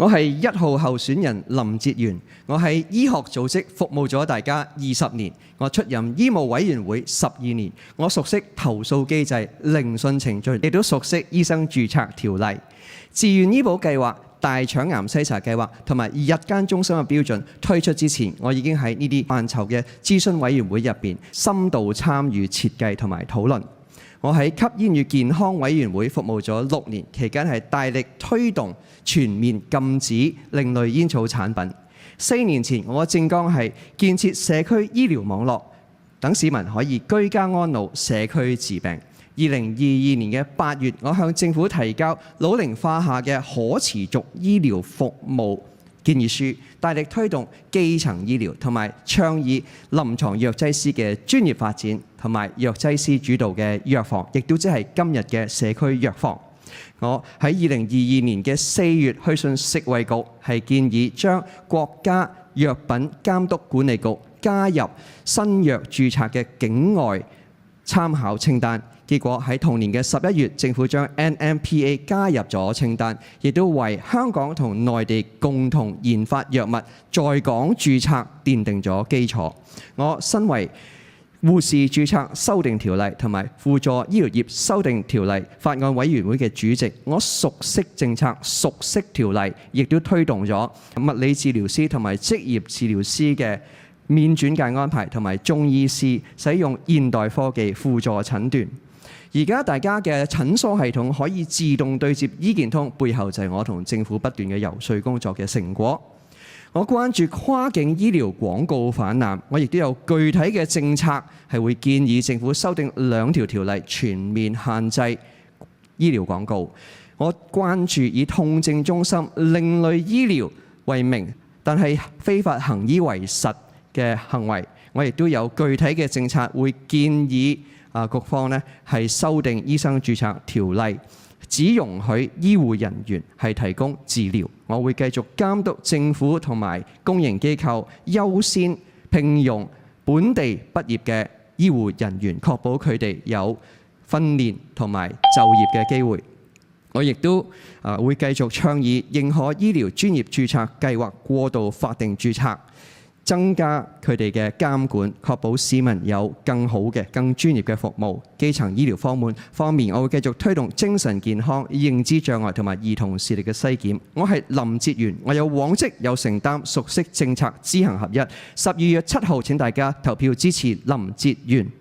我係1號候選人林哲玄，我喺醫學組織服務咗大家20年，我出任醫務委員會12年，我熟悉投訴機制、聆訊程序，亦都熟悉醫生註冊條例。自願醫保計劃、大腸癌篩查計劃同埋日間中心嘅標準推出之前，我已經喺呢啲範疇嘅諮詢委員會入邊深度參與設計同埋討論。我喺吸煙與健康委員會服務咗6年，期間係大力推動全面禁止另類煙草產品。4年前，我嘅政綱係建設社區醫療網絡，等市民可以居家安老、社區治病。2022年8月，我向政府提交老齡化下嘅可持續醫療服務建議書，大力推動基層醫療同埋倡議臨床藥劑師嘅專業發展，同埋藥劑師主導嘅藥房，亦都即係今日嘅社區藥房。我喺2022年4月去信食衛局，係建議將國家藥品監督管理局加入新藥註冊嘅境外參考清單。結果喺同年11月，政府將 NMPA 加入咗清單，亦都為香港同內地共同研發藥物在港註冊奠定咗基礎。我身為護士註冊修訂條例同埋輔助醫療業修訂條例法案委員會嘅主席，我熟悉政策、熟悉條例，亦都推動咗物理治療師同埋職業治療師嘅免轉介安排，同埋中醫師使用現代科技輔助診斷。而家大家嘅診所系統可以自動對接醫健通，背後就係我同政府不斷嘅遊說工作嘅成果。我關注跨境醫療廣告氾濫，我亦都有具體嘅政策係會建議政府修訂2條條例，全面限制醫療廣告。我關注以痛症中心、另類醫療為名，但係非法行醫為實嘅行為。我亦都有具體嘅政策會建議局方呢係修訂醫生註冊條例，只容許醫護人員係提供治療。我會繼續監督政府同埋公營機構優先聘用本地畢業嘅醫護人員，確保佢哋有訓練同埋就業嘅機會。我亦都會繼續倡議認可醫療專業註冊計劃過渡法定註冊，增加佢哋嘅監管，確保市民有更好嘅、更專業嘅服務。基層醫療方面，我會繼續推動精神健康、認知障礙同埋兒童視力嘅篩檢。我係林哲玄，我有往績、有承擔、熟悉政策、知行合一。12月7號請大家投票支持林哲玄。